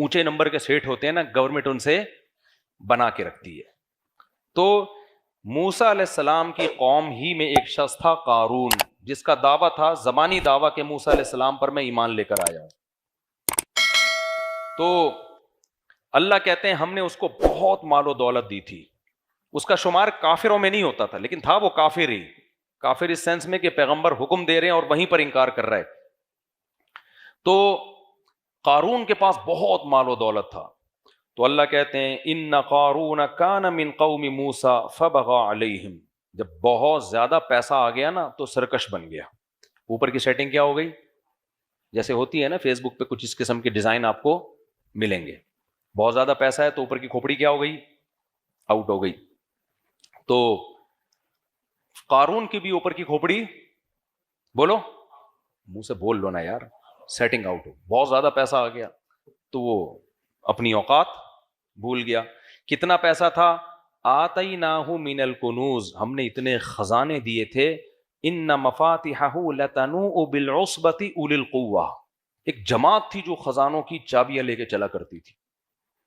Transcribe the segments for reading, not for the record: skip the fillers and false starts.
اونچے نمبر کے سیٹ ہوتے ہیں نا, گورنمنٹ ان سے بنا کے رکھتی ہے. تو موسیٰ علیہ السلام کی قوم ہی میں ایک شخص تھا قارون, جس کا دعویٰ تھا, زبانی دعویٰ کہ موسیٰ علیہ السلام پر میں ایمان لے کر آیا ہوں. تو اللہ کہتے ہیں ہم نے اس کو بہت مال و دولت دی تھی. اس کا شمار کافروں میں نہیں ہوتا تھا, لیکن تھا وہ کافر ہی. کافر اس سینس میں کہ پیغمبر حکم دے رہے ہیں اور وہیں پر انکار کر رہا ہے. تو قارون کے پاس بہت مال و دولت تھا. تو اللہ کہتے ہیں ان قارون کان من قوم موسیٰ فبغى علیہم, جب بہت زیادہ پیسہ آ گیا نا تو سرکش بن گیا. اوپر کی سیٹنگ کیا ہو گئی, جیسے ہوتی ہے نا فیس بک پہ کچھ اس قسم کے ڈیزائن آپ کو ملیں گے. بہت زیادہ پیسہ ہے تو اوپر کی کھوپڑی کیا ہو گئی, آؤٹ ہو گئی. تو قارون کی بھی اوپر کی کھوپڑی, بولو منہ سے بول لو نا یار, سیٹنگ آؤٹ ہو. بہت زیادہ پیسہ آ گیا تو وہ اپنی اوقات بھول گیا. کتنا پیسہ تھا, آتیناہ من الکنوز, ہم نے اتنے خزانے دیے تھے. ان مفاتحہ لتنوء بالعصبۃ اولی القوہ, ایک جماعت تھی جو خزانوں کی چابیاں لے کے چلا کرتی تھی.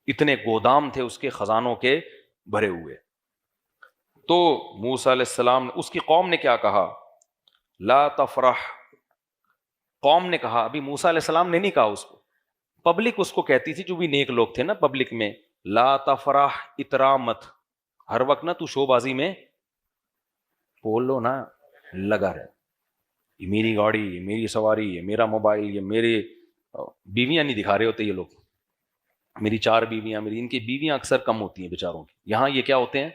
اتنے گودام تھے اس کے خزانوں کے بھرے ہوئے. تو موسیٰ علیہ السلام, اس کی قوم نے کیا کہا, لا تفرح. قوم نے کہا, ابھی موسیٰ علیہ السلام نے نہیں کہا اس کو, پبلک اس کو کہتی تھی, جو بھی نیک لوگ تھے نا پبلک میں, لا تفرح, اترا مت. ہر وقت نا تو شو بازی میں بول لو نا لگا رہے, یہ میری گاڑی, یہ میری سواری, یہ میرا موبائل, یہ میرے بیویاں نہیں دکھا رہے ہوتے یہ لوگ, میری 4 بیویاں, میری. ان کی بیویاں اکثر کم ہوتی ہیں بیچاروں کی. یہاں یہ کیا ہوتے ہیں,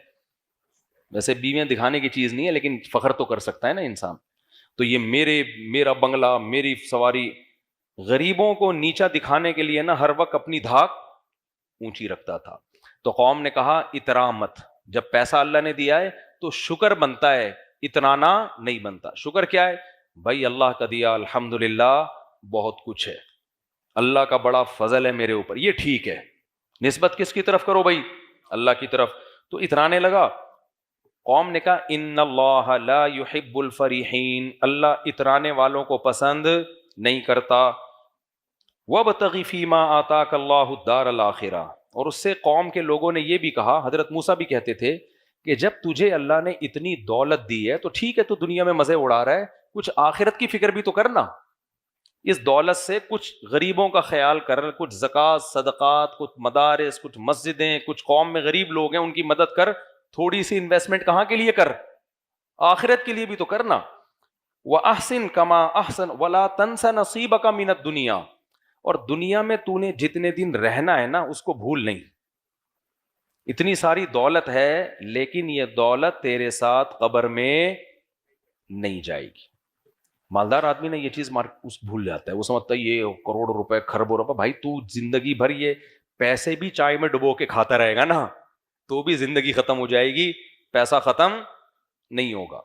ویسے بیویاں دکھانے کی چیز نہیں ہے لیکن فخر تو کر سکتا ہے نا انسان. تو یہ میرا بنگلہ, میری سواری. غریبوں کو نیچا دکھانے کے لیے نا ہر وقت اپنی دھاک اونچی رکھتا تھا. تو قوم نے کہا اترا مت, جب پیسہ اللہ نے دیا ہے تو شکر بنتا ہے, اتنانا نہیں بنتا. شکر کیا ہے بھائی, اللہ کا دیا الحمدللہ بہت کچھ ہے, اللہ کا بڑا فضل ہے میرے اوپر, یہ ٹھیک ہے. نسبت کس کی طرف کرو بھائی, اللہ کی طرف. تو اترانے لگا. قوم نے کہا ان اللہ لا يحب الفریحین, اللہ اترانے والوں کو پسند نہیں کرتا. وابتغ فیما آتاک اللہ الدار الآخرہ, اور اس سے قوم کے لوگوں نے یہ بھی کہا, حضرت موسیٰ بھی کہتے تھے کہ جب تجھے اللہ نے اتنی دولت دی ہے تو ٹھیک ہے, تو دنیا میں مزے اڑا رہا ہے, کچھ آخرت کی فکر بھی تو کرنا. اس دولت سے کچھ غریبوں کا خیال کر, کچھ زکوٰۃ صدقات, کچھ مدارس, کچھ مسجدیں, کچھ قوم میں غریب لوگ ہیں ان کی مدد کر. تھوڑی سی انویسٹمنٹ کہاں کے لیے کر, آخرت کے لیے بھی تو کرنا. وَأَحْسِن كَمَا أَحْسَنَ وَلَا تَنْسَ نَصِيبَكَ مِنَ الدُّنْيَا, اور دنیا میں تو نے جتنے دن رہنا ہے نا اس کو بھول نہیں. اتنی ساری دولت ہے لیکن یہ دولت تیرے ساتھ قبر میں نہیں جائے گی. مالدار آدمی نے یہ چیز بھول جاتا ہے, وہ سمجھتا ہے یہ کروڑ روپے خربوں روپے. بھائی تو زندگی بھر یہ پیسے بھی چائے میں ڈبو کے کھاتا رہے گا نا تو بھی زندگی ختم ہو جائے گی, پیسہ ختم نہیں ہوگا.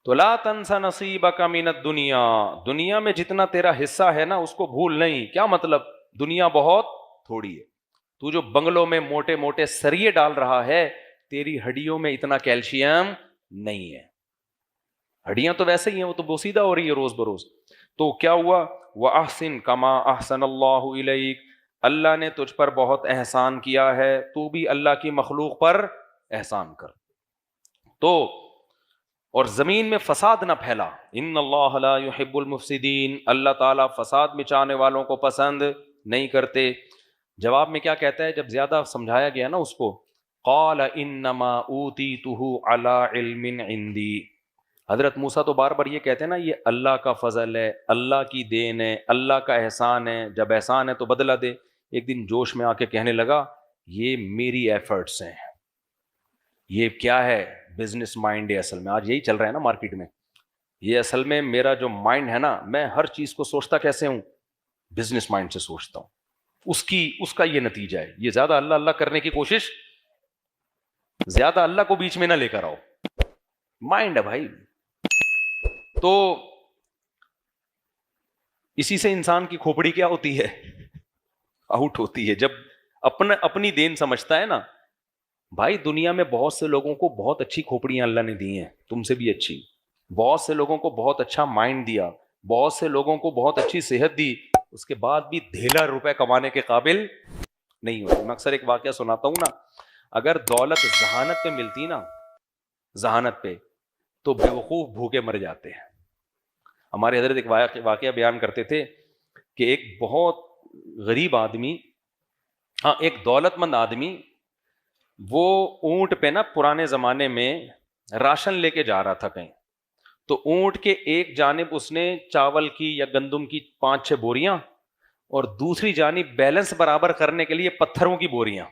تو لا تنس نصیبک من الدنیا, دنیا میں جتنا تیرا حصہ ہے نا اس کو بھول نہیں. کیا مطلب, دنیا بہت تھوڑی ہے. تو جو بنگلوں میں موٹے موٹے سریے ڈال رہا ہے, تیری ہڈیوں میں اتنا کیلشیم نہیں ہے. ہڈیاں تو ویسے ہی ہیں, وہ تو بوسیدہ ہو رہی ہے روز بروز. تو کیا ہوا, وَأَحْسِن كَمَا أَحْسَنَ اللَّهُ إِلَيْكَ, اللہ نے تجھ پر بہت احسان کیا ہے, تو بھی اللہ کی مخلوق پر احسان کر. تو اور زمین میں فساد نہ پھیلا. ان اللہ لا يحب المفسدین, اللہ تعالیٰ فساد مچانے والوں کو پسند نہیں کرتے. جواب میں کیا کہتا ہے جب زیادہ سمجھایا گیا نا اس کو, قال انما اوتیتہ علی علم عندی. حضرت موسیٰ تو بار بار یہ کہتے ہیں نا یہ اللہ کا فضل ہے, اللہ کی دین ہے, اللہ کا احسان ہے, جب احسان ہے تو بدلہ دے. ایک دن جوش میں آ کے کہنے لگا یہ میری ایفرٹس ہیں. یہ کیا ہے, بزنس مائنڈ ہے اصل میں. آج یہی چل رہا ہے نا مارکیٹ میں. یہ اصل میں میرا جو مائنڈ ہے نا, میں ہر چیز کو سوچتا کیسے ہوں, بزنس مائنڈ سے سوچتا ہوں. اس کا یہ نتیجہ ہے. یہ زیادہ اللہ اللہ کرنے کی کوشش, زیادہ اللہ کو بیچ میں نہ لے کر آؤ. مائنڈ ہے بھائی. تو اسی سے انسان کی کھوپڑی کیا ہوتی ہے, آؤٹ ہوتی ہے. جب اپنی دین سمجھتا ہے نا. بھائی دنیا میں بہت سے لوگوں کو بہت اچھی کھوپڑیاں اللہ نے دی ہیں, تم سے بھی اچھی. بہت سے لوگوں کو بہت اچھا مائنڈ دیا, بہت سے لوگوں کو بہت اچھی صحت دی. اس کے بعد بھی ڈھیلا روپے کمانے کے قابل نہیں ہوتے. میں اکثر ایک واقعہ سناتا ہوں نا, اگر دولت ذہانت پہ ملتی نا, ذہانت پہ, تو بے وقوف بھوکے مر جاتے ہیں. ہمارے حضرت ایک واقعہ بیان کرتے تھے کہ ایک بہت غریب آدمی, ایک دولت مند آدمی, وہ اونٹ پہ نا پرانے زمانے میں راشن لے کے جا رہا تھا کہیں, تو اونٹ کے ایک جانب اس نے چاول کی یا گندم کی 5-6 بوریاں, اور دوسری جانب بیلنس برابر کرنے کے لیے پتھروں کی بوریاں.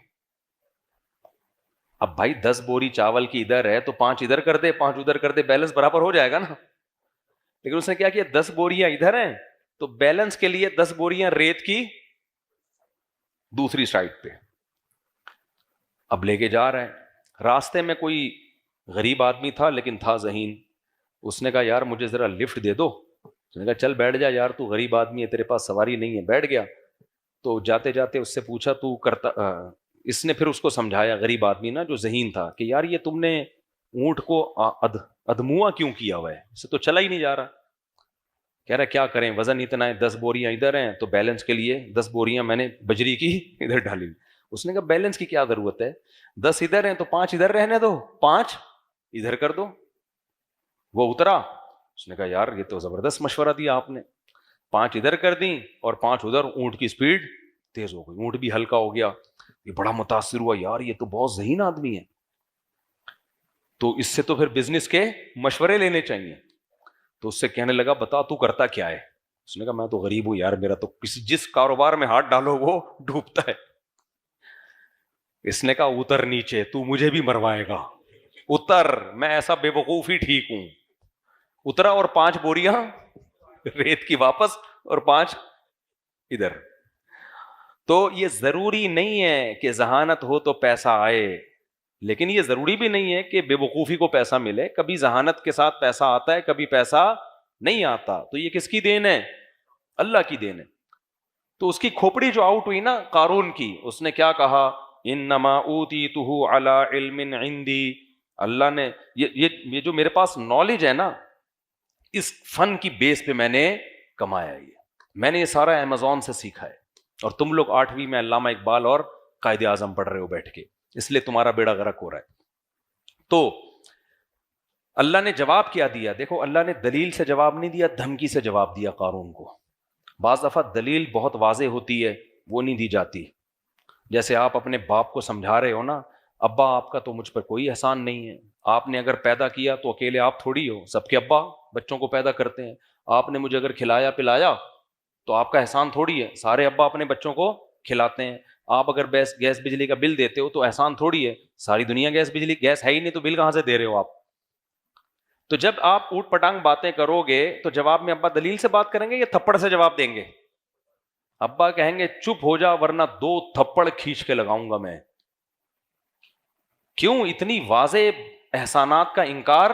اب بھائی 10 بوری چاول کی ادھر ہے تو 5 ادھر کر دے 5 ادھر کر دے, بیلنس برابر ہو جائے گا نا. لیکن اس نے کیا 10 بوریاں ادھر ہیں تو بیلنس کے لیے 10 بوریاں ریت کی دوسری سائڈ پہ. اب لے کے جا رہے ہیں, راستے میں کوئی غریب آدمی تھا لیکن تھا ذہین. اس نے کہا یار مجھے ذرا لفٹ دے دو. اس نے کہا چل بیٹھ جا یار, تو غریب آدمی ہے, تیرے پاس سواری نہیں ہے. بیٹھ گیا. تو جاتے جاتے اس سے پوچھا تو کرتا, اس نے پھر اس کو سمجھایا, غریب آدمی نا جو ذہین تھا, کہ یار یہ تم نے اونٹ کو ادموا کیوں کیا ہوا ہے, اسے تو چلا ہی نہیں جا رہا. کہہ رہا کیا کریں, وزن اتنا ہے, 10 بوریاں ادھر ہیں تو بیلنس کے لیے 10 بوریاں میں نے بجری کی ادھر ڈالی. اس نے کہا بیلنس کی کیا ضرورت ہے, 10 ادھر ہیں تو 5 ادھر رہنے دو, 5 ادھر کر دو. وہ اترا, اس نے کہا یار یہ تو زبردست مشورہ دیا آپ نے, 5 ادھر کر دیں اور 5 ادھر. اونٹ کی سپیڈ تیز ہو گئی, اونٹ بھی ہلکا ہو گیا. یہ بڑا متاثر ہوا, یار یہ تو بہت ذہین آدمی ہے, تو اس سے تو پھر بزنس کے مشورے لینے چاہیے. تو اس سے کہنے لگا بتا تو کرتا کیا ہے. اس نے کہا میں تو غریب ہوں یار, میرا تو جس کاروبار میں ہاتھ ڈالو وہ ڈوبتا ہے. اس نے کہا اتر نیچے, تو مجھے بھی مروائے گا, اتر, میں ایسا بے وقوف ہی ٹھیک ہوں. اترا اور 5 بوریاں ریت کی واپس اور 5 ادھر. تو یہ ضروری نہیں ہے کہ ذہانت ہو تو پیسہ آئے, لیکن یہ ضروری بھی نہیں ہے کہ بے وقوفی کو پیسہ ملے. کبھی ذہانت کے ساتھ پیسہ آتا ہے, کبھی پیسہ نہیں آتا. تو یہ کس کی دین ہے؟ اللہ کی دین ہے. تو اس کی کھوپڑی جو آؤٹ ہوئی نا قارون کی, اس نے کیا کہا, انما اوتیتہ علی علم عندی. اللہ نے یہ جو میرے پاس نالج ہے نا, اس فن کی بیس پہ میں نے کمایا, میں نے یہ سارا امیزون سے سیکھا ہے. اور تم لوگ 8ویں میں علامہ اقبال اور قائد اعظم پڑھ رہے ہو بیٹھ کے, اس لیے تمہارا بیڑا غرق ہو رہا ہے. تو اللہ نے جواب کیا دیا؟ دیکھو اللہ نے دلیل سے جواب نہیں دیا, دھمکی سے جواب دیا قارون کو. بعض دفعہ دلیل بہت واضح ہوتی ہے, وہ نہیں دی جاتی. جیسے آپ اپنے باپ کو سمجھا رہے ہو نا, ابا آپ کا تو مجھ پر کوئی احسان نہیں ہے, آپ نے اگر پیدا کیا تو اکیلے آپ تھوڑی ہو, سب کے ابا بچوں کو پیدا کرتے ہیں. آپ نے مجھے اگر کھلایا پلایا تو آپ کا احسان تھوڑی ہے, سارے ابا اپنے بچوں کو کھلاتے ہیں. آپ اگر گیس بجلی کا بل دیتے ہو تو احسان تھوڑی ہے, ساری دنیا گیس ہے ہی نہیں تو بل کہاں سے دے رہے ہو آپ. تو جب آپ اوٹ پٹانگ باتیں کرو گے تو جواب میں ابا دلیل سے بات کریں گے یا تھپڑ سے جواب دیں گے؟ ابا کہیں گے چپ ہو جا ورنہ 2 تھپڑ کھینچ کے لگاؤں گا میں. کیوں؟ اتنی واضح احسانات کا انکار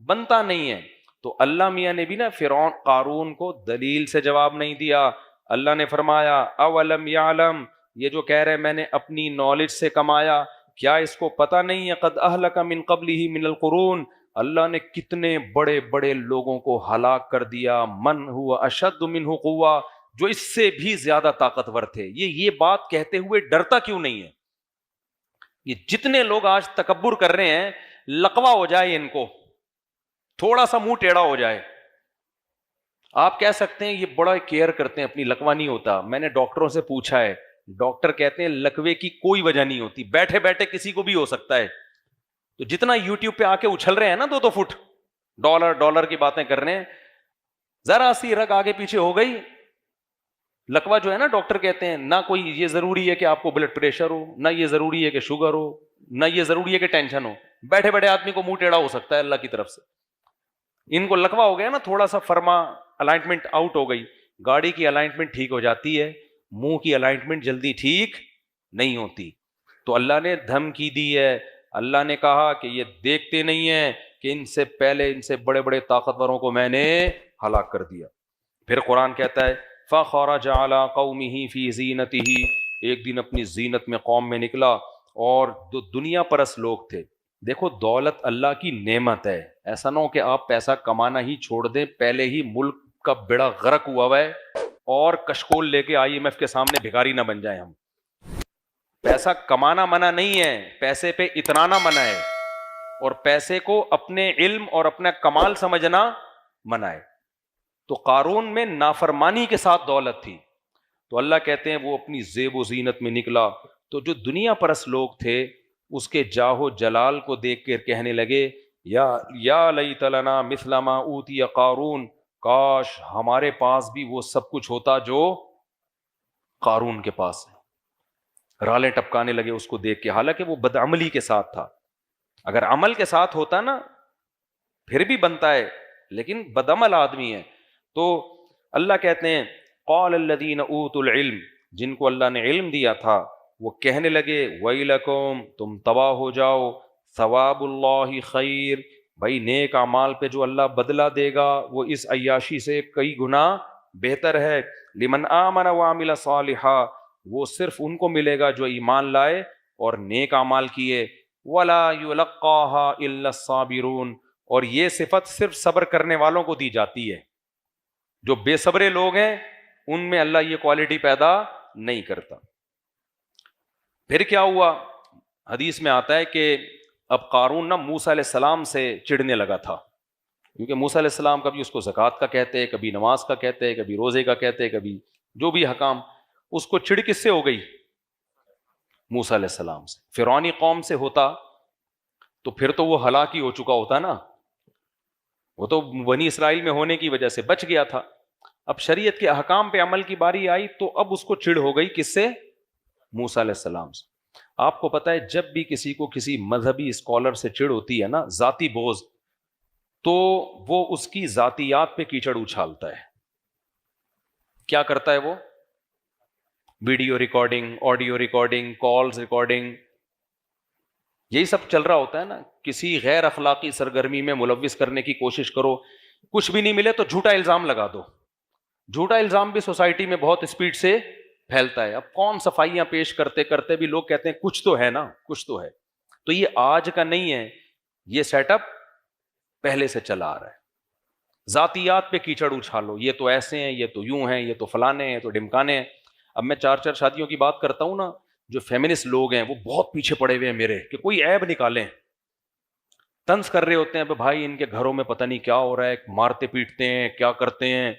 بنتا نہیں ہے. تو اللہ میاں نے بھی نا فرعون قارون کو دلیل سے جواب نہیں دیا. اللہ نے فرمایا اولم یعلم, یہ جو کہہ رہے میں نے اپنی نالج سے کمایا, کیا اس کو پتہ نہیں ہے قد اہلک من قبلہ من القرون, اللہ نے کتنے بڑے بڑے لوگوں کو ہلاک کر دیا, من ہوا اشد منہ قوہ, جو اس سے بھی زیادہ طاقتور تھے. یہ بات کہتے ہوئے ڈرتا کیوں نہیں ہے؟ یہ جتنے لوگ آج تکبر کر رہے ہیں, لقوہ ہو جائے ان کو, تھوڑا سا منہ ٹیڑھا ہو جائے. آپ کہہ سکتے ہیں یہ بڑا کیئر کرتے ہیں اپنی, لقوہ نہیں ہوتا. میں نے ڈاکٹروں سے پوچھا ہے, ڈاکٹر کہتے ہیں لقوے کی کوئی وجہ نہیں ہوتی, بیٹھے بیٹھے کسی کو بھی ہو سکتا ہے. تو جتنا یوٹیوب پہ آ کے اچھل رہے ہیں نا 2 فٹ, ڈالر کی باتیں کر رہے ہیں, ذرا سی رگ آگے پیچھے ہو گئی, لقوہ جو ہے نا ڈاکٹر کہتے ہیں نہ کوئی یہ ضروری ہے کہ آپ کو بلڈ پریشر ہو, نہ یہ ضروری ہے کہ شوگر ہو, نہ یہ ضروری ہے کہ ٹینشن ہو. بیٹھے بیٹھے آدمی کو منہ ٹیڑھا ہو سکتا ہے اللہ کی طرف سے. ان کو لقوہ ہو گیا نا, تھوڑا سا فرما الائنمنٹ آؤٹ ہو گئی. گاڑی کی الائنمنٹ ٹھیک ہو جاتی ہے, منہ کی الائنمنٹ جلدی ٹھیک نہیں ہوتی. تو اللہ نے دھمکی دی ہے, اللہ نے کہا کہ یہ دیکھتے نہیں ہیں کہ ان سے پہلے ان سے بڑے بڑے طاقتوروں کو میں نے ہلاک کر دیا. پھر قرآن کہتا ہے فَخَرَجَ عَلَىٰ قَوْمِهِ فِي زِينَتِهِ, ایک دن اپنی زینت میں قوم میں نکلا, اور جو دنیا پرست لوگ تھے. دیکھو دولت اللہ کی نعمت ہے, ایسا نہ ہو کہ آپ پیسہ کمانا ہی چھوڑ دیں, پہلے ہی ملک کا بیڑا غرق ہوا ہے, اور کشکول لے کے IMF کے سامنے بھکاری نہ بن جائیں ہم. پیسہ کمانا منع نہیں ہے, پیسے پہ اترانا منع ہے, اور پیسے کو اپنے علم اور اپنا کمال سمجھنا منع ہے. تو قارون میں نافرمانی کے ساتھ دولت تھی, تو اللہ کہتے ہیں وہ اپنی زیب و زینت میں نکلا. تو جو دنیا پرست لوگ تھے اس کے جاہ و جلال کو دیکھ کر کہنے لگے یا لیت لنا مثل ما اوتی قارون, کاش ہمارے پاس بھی وہ سب کچھ ہوتا جو قارون کے پاس ہے. رالیں ٹپکانے لگے اس کو دیکھ کے, حالانکہ وہ بدعملی کے ساتھ تھا. اگر عمل کے ساتھ ہوتا نا پھر بھی بنتا ہے, لیکن بدعمل آدمی ہے. تو اللہ کہتے ہیں قال الذین اوتوا العلم, جن کو اللہ نے علم دیا تھا وہ کہنے لگے ویلکم, تم تباہ ہو جاؤ, ثواب اللہ خیر, بھائی نیک اعمال پہ جو اللہ بدلہ دے گا وہ اس عیاشی سے کئی گنا بہتر ہے. لمن آمن وعمل صالحا, وہ صرف ان کو ملے گا جو ایمان لائے اور نیک اعمال کیے. ولا یلقاها الا الصابرون, اور یہ صفت صرف صبر کرنے والوں کو دی جاتی ہے. جو بے صبرے لوگ ہیں ان میں اللہ یہ کوالٹی پیدا نہیں کرتا. پھر کیا ہوا؟ حدیث میں آتا ہے کہ اب قارون نا موسیٰ علیہ السلام سے چڑھنے لگا تھا, کیونکہ موسیٰ علیہ السلام کبھی اس کو زکوٰۃ کا کہتے, کبھی نماز کا کہتے, کبھی روزے کا کہتے, کبھی جو بھی حکام. اس کو چڑ کس سے ہو گئی؟ موسیٰ علیہ السلام سے. فرعونی قوم سے ہوتا تو پھر تو وہ ہلاک ہی ہو چکا ہوتا نا, وہ تو بنی اسرائیل میں ہونے کی وجہ سے بچ گیا تھا. اب شریعت کے احکام پہ عمل کی باری آئی تو اب اس کو چڑ ہو گئی کس سے؟ موسیٰ علیہ السلام سے. آپ کو پتا ہے جب بھی کسی کو کسی مذہبی اسکالر سے چڑ ہوتی ہے نا, ذاتی بغض, تو وہ اس کی ذاتیات پہ کیچڑ اچھالتا ہے. کیا کرتا ہے وہ؟ Video recording, audio recording, calls recording, یہی سب چل رہا ہوتا ہے نا. کسی غیر اخلاقی سرگرمی میں ملوث کرنے کی کوشش کرو, کچھ بھی نہیں ملے تو جھوٹا الزام لگا دو. جھوٹا الزام بھی سوسائٹی میں بہت اسپیڈ سے پھیلتا ہے. اب کون صفائیاں پیش کرتے کرتے بھی لوگ کہتے ہیں کچھ تو ہے نا, کچھ تو ہے. تو یہ آج کا نہیں ہے, یہ سیٹ اپ پہلے سے چلا آ رہا ہے. ذاتیات پہ کیچڑ اچھالو, یہ تو ایسے ہیں, یہ تو یوں ہیں, یہ تو فلانے ہیں, تو ڈمکانے ہیں. اب میں 4 شادیوں کی بات کرتا ہوں نا, جو فیمنسٹ لوگ ہیں وہ بہت پیچھے پڑے ہوئے ہیں میرے, کہ کوئی عیب نکالیں. طنز کر رہے ہوتے ہیں بھائی ان کے گھروں میں پتہ نہیں کیا ہو رہا ہے, مارتے پیٹتے ہیں, کیا کرتے ہیں,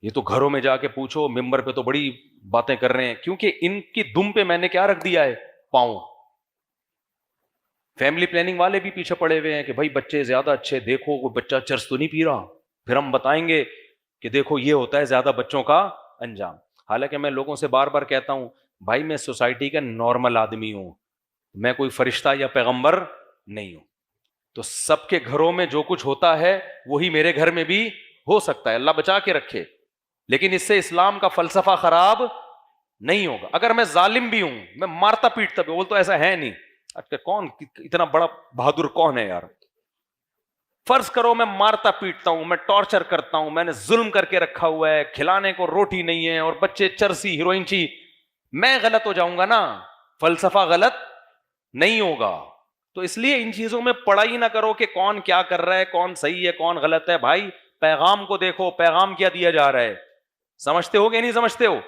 یہ تو گھروں میں جا کے پوچھو, ممبر پہ تو بڑی باتیں کر رہے ہیں, کیونکہ ان کی دم پہ میں نے کیا رکھ دیا ہے؟ پاؤں. فیملی پلاننگ والے بھی پیچھے پڑے ہوئے ہیں کہ بھائی بچے زیادہ اچھے, دیکھو کوئی بچہ چرس تو نہیں پی رہا, پھر ہم بتائیں گے کہ دیکھو یہ ہوتا ہے زیادہ بچوں کا انجام. حالانکہ میں لوگوں سے بار بار کہتا ہوں بھائی میں سوسائٹی کا نارمل آدمی ہوں, میں کوئی فرشتہ یا پیغمبر نہیں ہوں. تو سب کے گھروں میں جو کچھ ہوتا ہے وہی میرے گھر میں بھی ہو سکتا ہے, اللہ بچا کے رکھے. لیکن اس سے اسلام کا فلسفہ خراب نہیں ہوگا. اگر میں ظالم بھی ہوں, میں مارتا پیٹتا بھی, وہ تو ایسا ہے نہیں. کون اتنا بڑا بہادر کون ہے یار؟ فرض کرو میں مارتا پیٹتا ہوں, میں ٹارچر کرتا ہوں, میں نے ظلم کر کے رکھا ہوا ہے, کھلانے کو روٹی نہیں ہے اور بچے چرسی ہیروئن چی, میں غلط ہو جاؤں گا نا, فلسفہ غلط نہیں ہوگا. تو اس لیے ان چیزوں میں پڑھائی نہ کرو کہ کون کیا کر رہا ہے, کون صحیح ہے کون غلط ہے. بھائی پیغام کو دیکھو, پیغام کیا دیا جا رہا ہے, سمجھتے ہو کہ نہیں سمجھتے ہو؟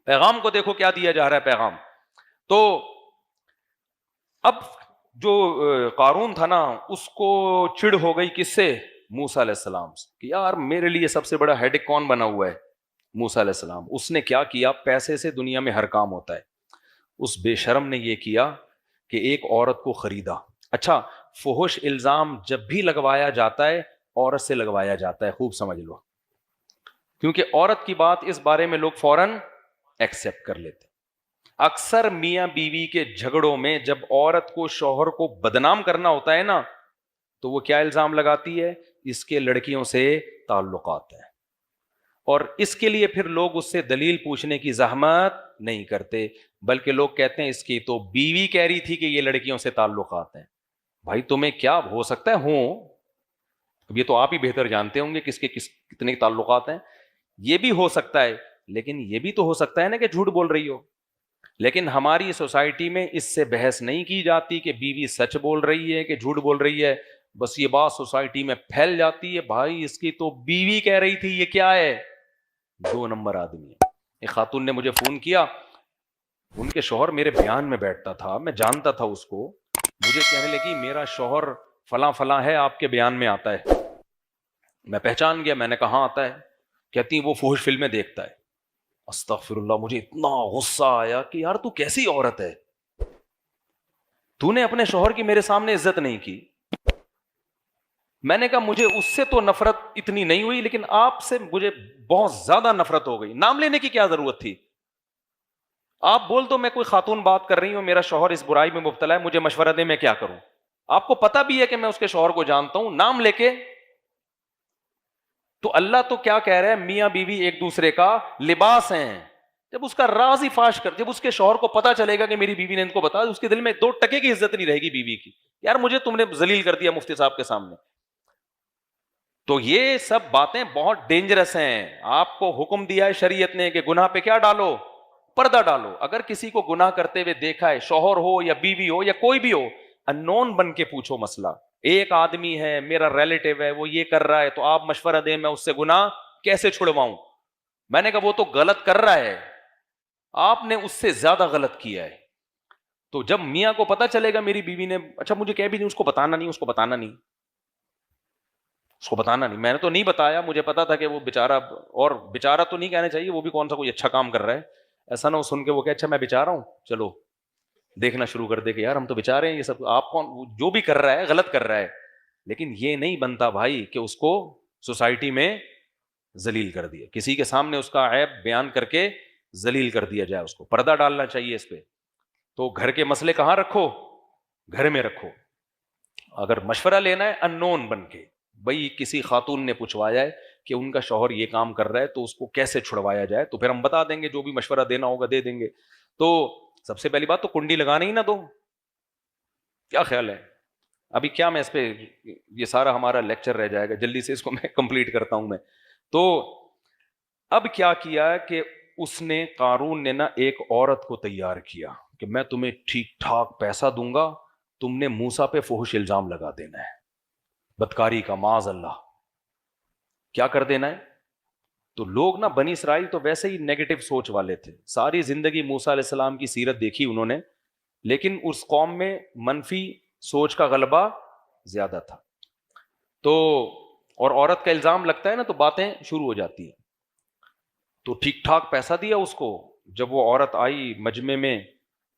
پیغام کو دیکھو کیا دیا جا رہا ہے پیغام. تو اب جو قارون تھا نا اس کو چڑ ہو گئی کس سے؟ موسیٰ علیہ السلام سے, کہ یار میرے لیے سب سے بڑا ہیڈک کون بنا ہوا ہے؟ موسیٰ علیہ السلام. اس نے کیا کیا؟ پیسے سے دنیا میں ہر کام ہوتا ہے. اس بے شرم نے یہ کیا کہ ایک عورت کو خریدا. اچھا, فحش الزام جب بھی لگوایا جاتا ہے عورت سے لگوایا جاتا ہے, خوب سمجھ لو, کیونکہ عورت کی بات اس بارے میں لوگ فوراً ایکسیپٹ کر لیتے. اکثر میاں بیوی کے جھگڑوں میں جب عورت کو شوہر کو بدنام کرنا ہوتا ہے نا تو وہ کیا الزام لگاتی ہے؟ اس کے لڑکیوں سے تعلقات ہیں. اور اس کے لیے پھر لوگ اس سے دلیل پوچھنے کی زحمت نہیں کرتے, بلکہ لوگ کہتے ہیں اس کی تو بیوی کہہ رہی تھی کہ یہ لڑکیوں سے تعلقات ہیں. بھائی تمہیں کیا ہو سکتا ہے ہوں, اب یہ تو آپ ہی بہتر جانتے ہوں گے کس کے کتنے تعلقات ہیں. یہ بھی ہو سکتا ہے, لیکن یہ بھی تو ہو سکتا ہے نا کہ جھوٹ بول رہی ہو. لیکن ہماری سوسائٹی میں اس سے بحث نہیں کی جاتی کہ بیوی سچ بول رہی ہے کہ جھوٹ بول رہی ہے, بس یہ بات سوسائٹی میں پھیل جاتی ہے بھائی اس کی تو بیوی کہہ رہی تھی, یہ کیا ہے؟ 2 نمبر آدمی ہے. ایک خاتون نے مجھے فون کیا, ان کے شوہر میرے بیان میں بیٹھتا تھا, میں جانتا تھا اس کو, مجھے کہنے لگی میرا شوہر فلاں فلاں ہے, آپ کے بیان میں آتا ہے. میں پہچان گیا, میں نے کہا ہاں آتا ہے. کہتی وہ فحش فلمیں دیکھتا ہے. استغفر اللہ, مجھے اتنا غصہ آیا کہ یار تو کیسی عورت ہے, تو نے اپنے شوہر کی میرے سامنے عزت نہیں کی. میں نے کہا مجھے اس سے تو نفرت اتنی نہیں ہوئی, لیکن آپ سے مجھے بہت زیادہ نفرت ہو گئی. نام لینے کی کیا ضرورت تھی؟ آپ بول دو میں کوئی خاتون بات کر رہی ہوں, میرا شوہر اس برائی میں مبتلا ہے, مجھے مشورہ دے میں کیا کروں. آپ کو پتا بھی ہے کہ میں اس کے شوہر کو جانتا ہوں, نام لے کے. تو اللہ تو کیا کہہ رہا ہے, میاں بیوی ایک دوسرے کا لباس ہیں. جب اس کا راز ہی فاش کر, جب اس کے شوہر کو پتا چلے گا کہ میری بیوی نے ان کو بتا, اس کے دل میں 2 ٹکے کی عزت نہیں رہے گی بیوی کی. یار مجھے تم نے ذلیل کر دیا مفتی صاحب کے سامنے. تو یہ سب باتیں بہت ڈینجرس ہیں. آپ کو حکم دیا ہے شریعت نے کہ گناہ پہ کیا ڈالو, پردہ ڈالو. اگر کسی کو گناہ کرتے ہوئے دیکھا ہے, شوہر ہو یا بیوی ہو یا کوئی بھی ہو, انون بن کے پوچھو مسئلہ. ایک آدمی ہے میرا ریلیٹیو ہے, وہ یہ کر رہا ہے, تو آپ مشورہ دیں میں اس سے گناہ کیسے چھڑواؤں. میں نے کہا وہ تو غلط کر رہا ہے, آپ نے اس سے زیادہ غلط کیا ہے. تو جب میاں کو پتا چلے گا میری بیوی نے, اچھا مجھے کہہ بھی نہیں, اس کو بتانا نہیں, اس کو بتانا نہیں, اس کو بتانا نہیں. میں نے تو نہیں بتایا, مجھے پتا تھا کہ وہ بیچارہ, اور بیچارہ تو نہیں کہنا چاہیے, وہ بھی کون سا کوئی اچھا کام کر رہا ہے. ایسا نہ ہو سن کے وہ کہ اچھا میں بیچارہ ہوں, چلو دیکھنا شروع کر دے کہ یار ہم تو بیچارے ہیں, یہ سب آپ کون, جو بھی کر رہا ہے غلط کر رہا ہے. لیکن یہ نہیں بنتا بھائی کہ اس کو سوسائٹی میں ذلیل کر دیا, کسی کے سامنے اس کا عیب بیان کر کے ذلیل کر دیا جائے. اس کو پردہ ڈالنا چاہیے اس پہ. تو گھر کے مسئلے کہاں رکھو, گھر میں رکھو. اگر مشورہ لینا ہے انون بن کے, بھائی کسی خاتون نے پوچھوایا ہے کہ ان کا شوہر یہ کام کر رہا ہے تو اس کو کیسے چھڑوایا جائے, تو پھر ہم بتا دیں گے, جو بھی مشورہ دینا ہوگا دے دیں گے. تو سب سے پہلی بات تو کنڈی لگانا ہی نہ دو. کیا خیال ہے؟ ابھی کیا میں اس پہ, یہ سارا ہمارا لیکچر رہ جائے گا, جلدی سے اس کو میں کمپلیٹ کرتا ہوں میں. تو اب کیا کیا کہ اس نے, قارون نے نا ایک عورت کو تیار کیا کہ میں تمہیں ٹھیک ٹھاک پیسہ دوں گا, تم نے موسیٰ پہ فحش الزام لگا دینا ہے, بدکاری کا, معاذ اللہ کیا کر دینا ہے. تو لوگ نا بنی اسرائیل تو ویسے ہی نیگیٹو سوچ والے تھے, ساری زندگی موسیٰ علیہ السلام کی سیرت دیکھی انہوں نے, لیکن اس قوم میں منفی سوچ کا غلبہ زیادہ تھا. تو اور عورت کا الزام لگتا ہے نا تو باتیں شروع ہو جاتی ہیں. تو ٹھیک ٹھاک پیسہ دیا اس کو. جب وہ عورت آئی مجمع میں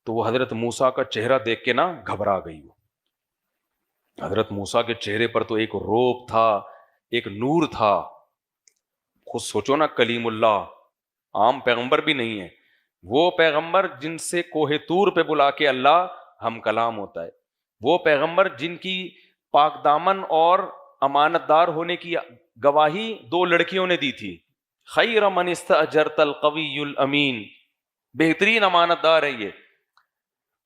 تو وہ حضرت موسیٰ کا چہرہ دیکھ کے نا گھبرا گئی. وہ حضرت موسیٰ کے چہرے پر تو ایک روب تھا, ایک نور تھا. خود سوچو نا, کلیم اللہ, عام پیغمبر بھی نہیں ہے, وہ پیغمبر جن سے کوہ طور پہ بلا کے اللہ ہم کلام ہوتا ہے, وہ پیغمبر جن کی پاک دامن اور امانت دار ہونے کی گواہی 2 لڑکیوں نے دی تھی. خیر من استاجرت القوی الامین, بہترین امانت دار ہے یہ.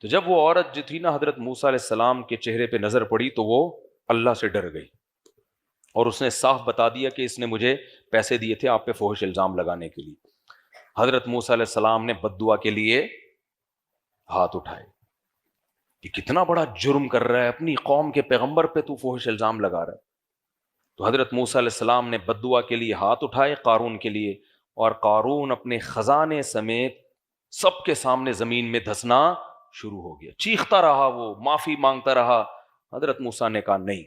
تو جب وہ عورت جو تھی نا حضرت موسیٰ علیہ السلام کے چہرے پہ نظر پڑی تو وہ اللہ سے ڈر گئی, اور اس نے صاف بتا دیا کہ اس نے مجھے پیسے دیے تھے آپ پہ فحش الزام لگانے کے لیے. حضرت موسیٰ علیہ السلام نے بد دعا کے لیے ہاتھ اٹھائے کہ کتنا بڑا جرم کر رہا ہے, اپنی قوم کے پیغمبر پہ تو فحش الزام لگا رہا ہے. تو حضرت موسیٰ علیہ السلام نے بد دعا کے لیے ہاتھ اٹھائے قارون کے لیے, اور قارون اپنے خزانے سمیت سب کے سامنے زمین میں دھسنا شروع ہو گیا. چیختا رہا, وہ معافی مانگتا رہا. حضرت موسیٰ نے کہا نہیں.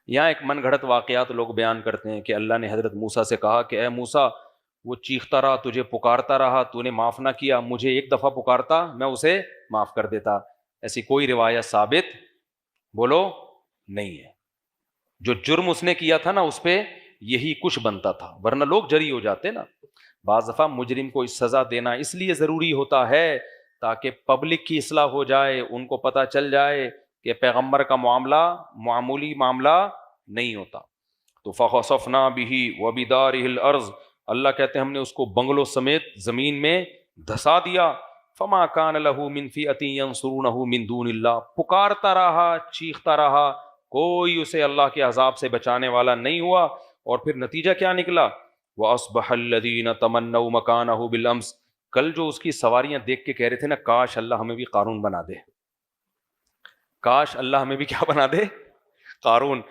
یہاں ایک من گھڑت واقعات لوگ بیان کرتے ہیں کہ اللہ نے حضرت موسیٰ سے کہا کہ اے موسیٰ, وہ چیختا رہا, تجھے پکارتا رہا, تو نے معاف نہ کیا, مجھے ایک دفعہ پکارتا میں اسے معاف کر دیتا. ایسی کوئی روایت ثابت بولو نہیں ہے. جو جرم اس نے کیا تھا نا اس پہ یہی کچھ بنتا تھا, ورنہ لوگ جری ہو جاتے نا. بعض دفعہ مجرم کو اس سزا دینا اس لیے ضروری ہوتا ہے تاکہ پبلک کی اصلاح ہو جائے, ان کو پتہ چل جائے کہ پیغمبر کا معاملہ معمولی معاملہ نہیں ہوتا. تو فخسفنا به وبداره الارض, اللہ کہتے ہیں ہم نے اس کو بنگلوں سمیت زمین میں دھسا دیا. فما كان له من فئة ينصرونه من دون اللہ, پکارتا رہا, چیختا رہا, کوئی اسے اللہ کے عذاب سے بچانے والا نہیں ہوا. اور پھر نتیجہ کیا نکلا؟ وَأَصْبَحَ الَّذِينَ تَمَنَّوْا مَكَانَهُ بِالْأَمْسِ, کل جو اس کی سواریاں دیکھ کے کہہ رہے تھے نا کاش اللہ ہمیں بھی قارون بنا دے, کاش اللہ ہمیں بھی کیا بنا دے, قارون.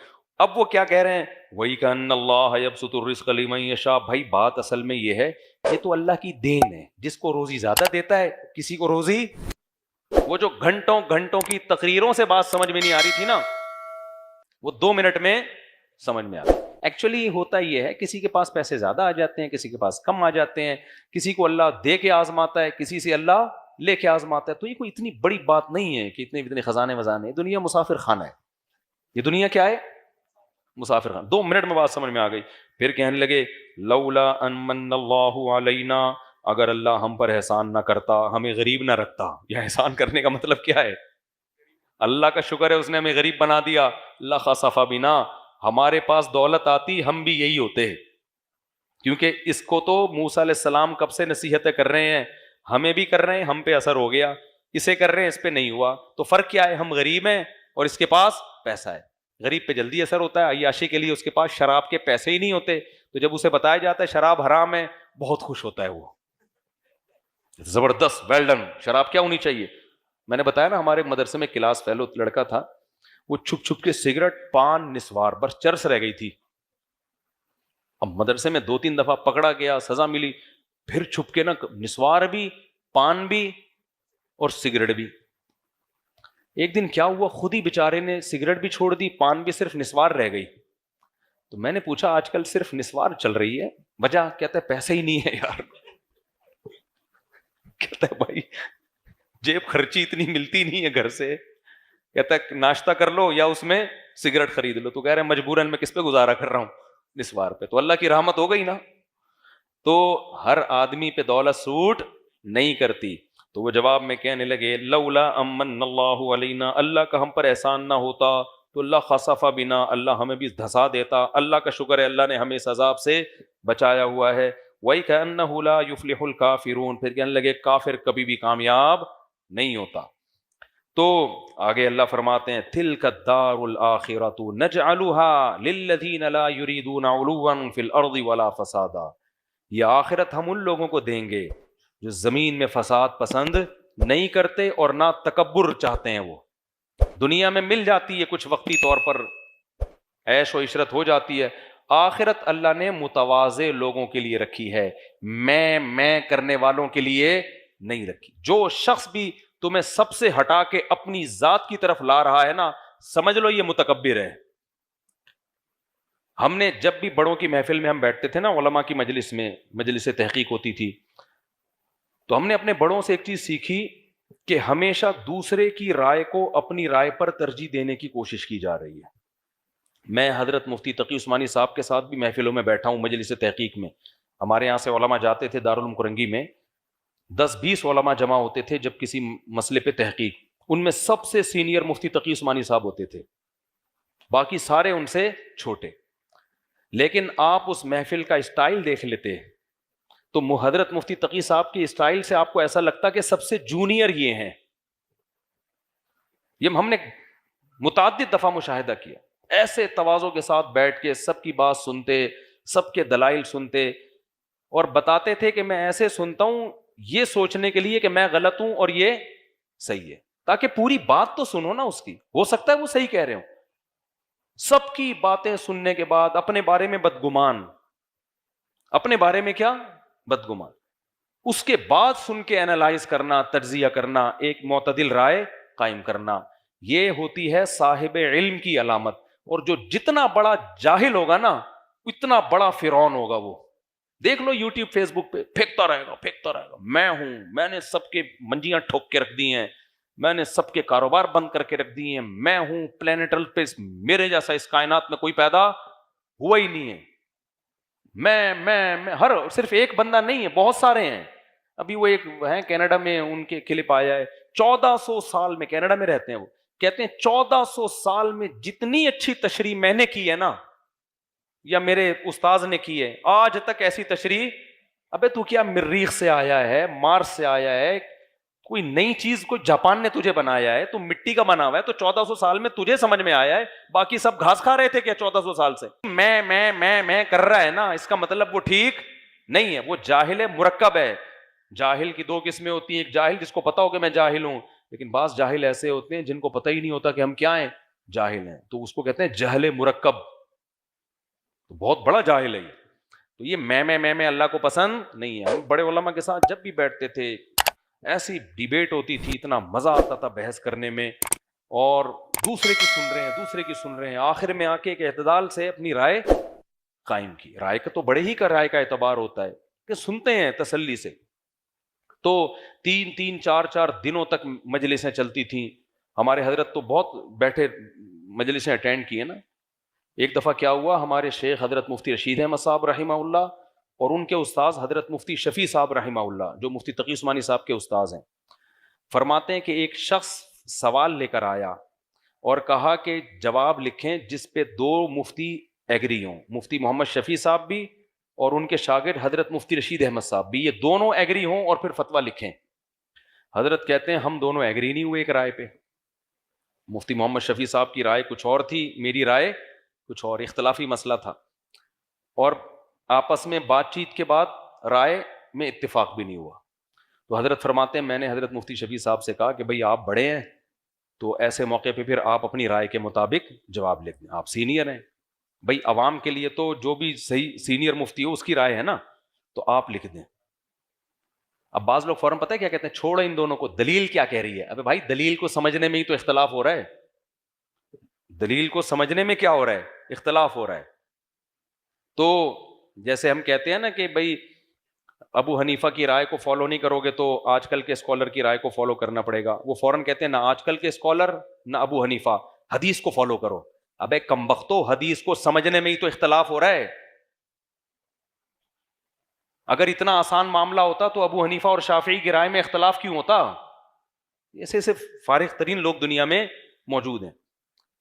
اب وہ کیا کہہ رہے ہیں, وہی کہ ان اللہ یبسط الرزق لمن یشاء. بھائی بات اصل میں یہ ہے, یہ تو اللہ کی دین ہے, جس کو روزی زیادہ دیتا ہے, کسی کو روزی. وہ جو گھنٹوں گھنٹوں کی تقریروں سے بات سمجھ میں نہیں آ رہی تھی نا, وہ 2 منٹ میں سمجھ میں آ رہا. ایکچولی ہوتا یہ ہے, کسی کے پاس پیسے زیادہ آ جاتے ہیں, کسی کے پاس کم آ جاتے ہیں, کسی کو اللہ دے کے آزماتا ہے, کسی سے اللہ لے کے آزماتا ہے. تو یہ کوئی اتنی بڑی بات نہیں ہے کہ اتنے خزانے وزانے. دنیا مسافر خانہ ہے, یہ دنیا کیا ہے, مسافر خانہ. 2 منٹ میں بات سمجھ میں آ گئی. پھر کہنے لگے لولا ان من اللہ علینا, اگر اللہ ہم پر احسان نہ کرتا, ہمیں غریب نہ رکھتا. یہ احسان کرنے کا مطلب کیا ہے, اللہ کا شکر ہے اس نے ہمیں غریب بنا دیا. لخسف بنا, ہمارے پاس دولت آتی ہم بھی یہی ہوتے, کیونکہ اس کو تو موسیٰ علیہ السلام کب سے نصیحتیں کر رہے ہیں, ہمیں بھی کر رہے ہیں, ہم پہ اثر ہو گیا, اسے کر رہے ہیں, اس پہ نہیں ہوا. تو فرق کیا ہے, ہم غریب ہیں اور اس کے پاس پیسہ ہے. غریب پہ جلدی اثر ہوتا ہے, عیاشی کے لیے اس کے پاس شراب کے پیسے ہی نہیں ہوتے, تو جب اسے بتایا جاتا ہے شراب حرام ہے, بہت خوش ہوتا ہے وہ, زبردست, ویل ڈن. شراب کیا ہونی چاہیے, میں نے بتایا نا ہمارے مدرسے میں کلاس فیلو لڑکا تھا, وہ چھپ چھپ کے سگریٹ, پان, نسوار, بس چرس رہ گئی تھی. اب مدرسے میں 2-3 دفعہ پکڑا گیا, سزا ملی, پھر چھپ کے نا نسوار بھی, پان بھی اور سگریٹ بھی. ایک دن کیا ہوا, خود ہی بیچارے نے سگریٹ بھی چھوڑ دی, پان بھی, صرف نسوار رہ گئی. تو میں نے پوچھا آج کل صرف نسوار چل رہی ہے, وجہ؟ کہتا ہے پیسے ہی نہیں ہے یار. کہتا ہے بھائی جیب خرچی اتنی ملتی نہیں ہے گھر سے, کہتا ہے ناشتہ کر لو یا اس میں سگریٹ خرید لو. تو کہہ رہے ہیں مجبوراً میں کس پہ گزارا کر رہا ہوں, نسوار پہ. تو اللہ کی رحمت ہو گئی نا. تو ہر آدمی پہ دولت سوٹ نہیں کرتی. تو وہ جواب میں کہنے لگے لولا امن اللہ علینا, اللہ کا ہم پر احسان نہ ہوتا تو اللہ خسف بنا, اللہ ہمیں بھی دھسا دیتا. اللہ کا شکر ہے اللہ نے ہمیں اس عذاب سے بچایا ہوا ہے. وَإِكَأَنَّهُ لَا يُفْلِحُ الْكَافِرُونَ, پھر کہنے لگے کافر کبھی بھی کامیاب نہیں ہوتا. تو آگے اللہ فرماتے ہیں تِلْكَ الدَّارُ الْآخِرَةُ نَجْعَلُهَا لِلَّذِينَ لَا يُرِيدُونَ عُلُوًّا فِي الْأَرْضِ وَلَا فَسَادًا. یہ آخرت ہم ان لوگوں کو دیں گے جو زمین میں فساد پسند نہیں کرتے اور نہ تکبر چاہتے ہیں. وہ دنیا میں مل جاتی ہے کچھ وقتی طور پر, عیش و عشرت ہو جاتی ہے. آخرت اللہ نے متواضع لوگوں کے لیے رکھی ہے, میں کرنے والوں کے لیے نہیں رکھی. جو شخص بھی تمہیں سب سے ہٹا کے اپنی ذات کی طرف لا رہا ہے نا, سمجھ لو یہ متکبر ہے. ہم نے جب بھی بڑوں کی محفل میں ہم بیٹھتے تھے نا, علماء کی مجلس میں, مجلس تحقیق ہوتی تھی, تو ہم نے اپنے بڑوں سے ایک چیز سیکھی کہ ہمیشہ دوسرے کی رائے کو اپنی رائے پر ترجیح دینے کی کوشش کی جا رہی ہے. میں حضرت مفتی تقی عثمانی صاحب کے ساتھ بھی محفلوں میں بیٹھا ہوں, مجلس تحقیق میں. ہمارے یہاں سے علماء جاتے تھے دارالعلوم کرنگی میں, 10-20 علماء جمع ہوتے تھے جب کسی مسئلے پہ تحقیق. ان میں سب سے سینئر مفتی تقی عثمانی صاحب ہوتے تھے, باقی سارے ان سے چھوٹے. لیکن آپ اس محفل کا اسٹائل دیکھ لیتے تو حضرت مفتی تقی صاحب کی اسٹائل سے آپ کو ایسا لگتا کہ سب سے جونیئر یہ ہیں. یہ ہم نے متعدد دفعہ مشاہدہ کیا. ایسے تواضع کے ساتھ بیٹھ کے سب کی بات سنتے, سب کے دلائل سنتے, اور بتاتے تھے کہ میں ایسے سنتا ہوں یہ سوچنے کے لیے کہ میں غلط ہوں اور یہ صحیح ہے, تاکہ پوری بات تو سنو نا اس کی, ہو سکتا ہے وہ صحیح کہہ رہے ہوں. سب کی باتیں سننے کے بعد اپنے بارے میں بدگمان, اپنے بارے میں کیا بدگمان, اس کے بعد سن کے اینالائز کرنا, تجزیہ کرنا, ایک معتدل رائے قائم کرنا, یہ ہوتی ہے صاحب علم کی علامت. اور جو جتنا بڑا جاہل ہوگا نا اتنا بڑا فرعون ہوگا. وہ دیکھ لو یوٹیوب فیس بک پہ پھینکتا رہے گا, میں ہوں, میں نے سب کے منجیاں ٹھوک کے رکھ دی ہیں, میں نے سب کے کاروبار بند کر کے رکھ دیے ہیں, میں ہوں پلانیٹل پہ, میرے جیسا اس کائنات میں کوئی پیدا ہوا ہی نہیں ہے. میں ہر صرف ایک بندہ نہیں ہے, بہت سارے ہیں. ابھی وہ ایک ہیں کینیڈا میں, ان کے کلپ آیا ہے, 1400 سال میں کینیڈا میں رہتے ہیں. وہ کہتے ہیں 1400 سال میں جتنی اچھی تشریح میں نے کی ہے نا, یا میرے استاذ نے کی ہے, آج تک ایسی تشریح, ابے تو کیا مریخ سے آیا ہے, مارس سے آیا ہے, کوئی نئی چیز کوئی جاپان نے تجھے بنایا ہے, تو مٹی کا بنا ہوا ہے, تو 1400 سال میں تجھے سمجھ میں آیا ہے, باقی سب گھاس کھا رہے تھے کیا 1400 سال سے؟ میں کر رہا ہے نا, اس کا مطلب وہ ٹھیک نہیں ہے, وہ جاہل مرکب ہے. جاہل کی 2 قسمیں ہوتی ہیں, ایک جاہل جس کو پتا ہو کہ میں جاہل ہوں, لیکن بعض جاہل ایسے ہوتے ہیں جن کو پتہ ہی نہیں ہوتا کہ ہم کیا ہیں, جاہل ہیں, تو اس کو کہتے ہیں جہل مرکب. تو بہت بڑا جاہل ہے یہ. تو یہ میں اللہ کو پسند نہیں ہے. ہم بڑے علماء کے ساتھ جب بھی بیٹھتے تھے ایسی ڈیبیٹ ہوتی تھی, اتنا مزہ آتا تھا بحث کرنے میں, اور دوسرے کی سن رہے ہیں, آخر میں آ کے ایک اعتدال سے اپنی رائے قائم کی. رائے کا تو بڑے ہی کا رائے کا اعتبار ہوتا ہے کہ سنتے ہیں تسلی سے. تو 3-4 دنوں تک مجلسیں چلتی تھیں. ہمارے حضرت تو بہت بیٹھے مجلسیں اٹینڈ کی ہیں نا. ایک دفعہ کیا ہوا, ہمارے شیخ حضرت مفتی رشید احمد صاحب رحمہ اللہ اور ان کے استاذ حضرت مفتی شفیع صاحب رحمہ اللہ, جو مفتی تقی عثمانی صاحب کے استاذ ہیں, فرماتے ہیں کہ ایک شخص سوال لے کر آیا اور کہا کہ جواب لکھیں جس پہ 2 مفتی ایگری ہوں, مفتی محمد شفیع صاحب بھی اور ان کے شاگرد حضرت مفتی رشید احمد صاحب بھی, یہ دونوں ایگری ہوں اور پھر فتویٰ لکھیں. حضرت کہتے ہیں ہم دونوں ایگری نہیں ہوئے ایک رائے پہ. مفتی محمد شفیع صاحب کی رائے کچھ اور تھی, میری رائے کچھ اور, اختلافی مسئلہ تھا, اور آپس میں بات چیت کے بعد رائے میں اتفاق بھی نہیں ہوا. تو حضرت فرماتے ہیں میں نے حضرت مفتی شفیع صاحب سے کہا کہ بھئی آپ بڑے ہیں تو ایسے موقع پہ پھر آپ اپنی رائے کے مطابق جواب لکھ دیں, آپ سینئر ہیں. بھئی عوام کے لیے تو جو بھی صحیح سینئر مفتی ہو اس کی رائے ہے نا, تو آپ لکھ دیں. اب بعض لوگ فوراً پتہ ہے کیا کہتے ہیں, چھوڑو ان دونوں کو, دلیل کیا کہہ رہی ہے. ابے بھائی دلیل کو سمجھنے میں ہی تو اختلاف ہو رہا ہے, دلیل کو سمجھنے میں کیا ہو رہا ہے, اختلاف ہو رہا ہے. تو جیسے ہم کہتے ہیں نا کہ بھئی ابو حنیفہ کی رائے کو فالو نہیں کرو گے تو آج کل کے اسکالر کی رائے کو فالو کرنا پڑے گا, وہ فوراً کہتے ہیں نہ آج کل کے اسکالر نہ ابو حنیفہ, حدیث کو فالو کرو. ابے کمبختو, حدیث کو سمجھنے میں ہی تو اختلاف ہو رہا ہے. اگر اتنا آسان معاملہ ہوتا تو ابو حنیفہ اور شافعی کی رائے میں اختلاف کیوں ہوتا؟ ایسے صرف فارغ ترین لوگ دنیا میں موجود ہیں.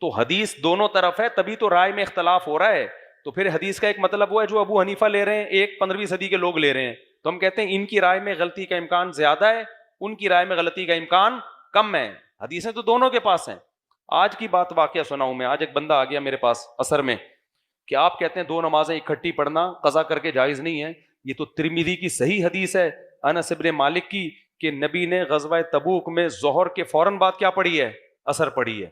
تو حدیث دونوں طرف ہے تبھی تو رائے میں اختلاف ہو رہا ہے. تو پھر حدیث کا ایک مطلب وہ ہے جو ابو حنیفہ لے رہے ہیں, ایک 15ویں صدی کے لوگ لے رہے ہیں, تو ہم کہتے ہیں ان کی رائے میں غلطی کا امکان زیادہ ہے, ان کی رائے میں غلطی کا امکان کم ہے. حدیثیں تو دونوں کے پاس ہیں. آج کی بات واقعہ سناؤں میں, آج ایک بندہ آ گیا میرے پاس عصر میں کہ آپ کہتے ہیں 2 نمازیں اکٹھی پڑھنا قضا کر کے جائز نہیں ہے. یہ تو ترمذی کی صحیح حدیث ہے انس ابن مالک کی کہ نبی نے غزوہ تبوک میں ظہر کے فوراً بعد کیا پڑھی ہے, عصر پڑھی ہے.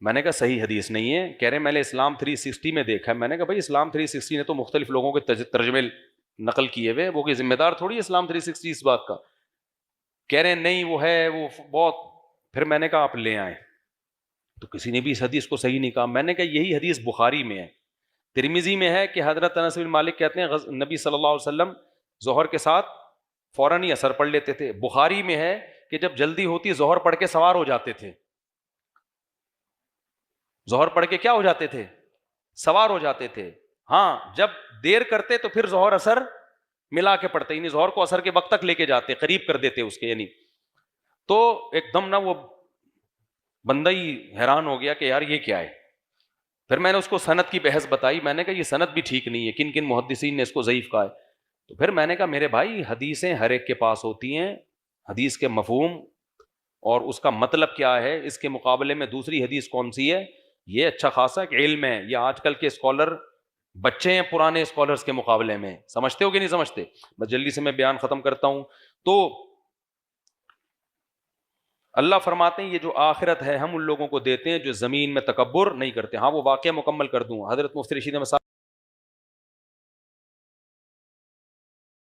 میں نے کہا صحیح حدیث نہیں ہے. کہہ رہے میں نے اسلام 360 میں دیکھا ہے. میں نے کہا بھائی اسلام 360 نے تو مختلف لوگوں کے ترجمے نقل کیے ہوئے, وہ کوئی ذمہ دار تھوڑی ہے اسلام 360 اس بات کا. کہہ رہے نہیں وہ ہے وہ بہت. پھر میں نے کہا آپ لے آئیں, تو کسی نے بھی اس حدیث کو صحیح نہیں کہا. میں نے کہا یہی حدیث بخاری میں ہے, ترمذی میں ہے کہ حضرت انس بن مالک کہتے ہیں نبی صلی اللہ علیہ وسلم ظہر کے ساتھ فوراً ہی عصر پڑھ لیتے تھے. بخاری میں ہے کہ جب جلدی ہوتی ظہر پڑھ کے سوار ہو جاتے تھے. ظہر پڑھ کے کیا ہو جاتے تھے, سوار ہو جاتے تھے. ہاں جب دیر کرتے تو پھر ظہر عصر ملا کے پڑھتے, یعنی ظہر کو عصر کے وقت تک لے کے جاتے, قریب کر دیتے اس کے. یعنی تو ایک دم نا وہ بندہ ہی حیران ہو گیا کہ یار یہ کیا ہے. پھر میں نے اس کو سند کی بحث بتائی. میں نے کہا یہ سند بھی ٹھیک نہیں ہے, کن کن محدثین نے اس کو ضعیف کہا ہے. تو پھر میں نے کہا میرے بھائی حدیثیں ہر ایک کے پاس ہوتی ہیں, حدیث کے مفہوم اور اس کا مطلب کیا ہے, اس کے مقابلے میں دوسری حدیث کون سی ہے, یہ اچھا خاصا ایک علم ہے. یہ آج کل کے اسکالر بچے ہیں پرانے اسکالرس کے مقابلے میں, سمجھتے ہو کہ نہیں سمجھتے. بس جلدی سے میں بیان ختم کرتا ہوں. تو اللہ فرماتے ہیں یہ جو آخرت ہے ہم ان لوگوں کو دیتے ہیں جو زمین میں تکبر نہیں کرتے. ہاں وہ واقعہ مکمل کر دوں. حضرت مفتی رشید احمد صاحب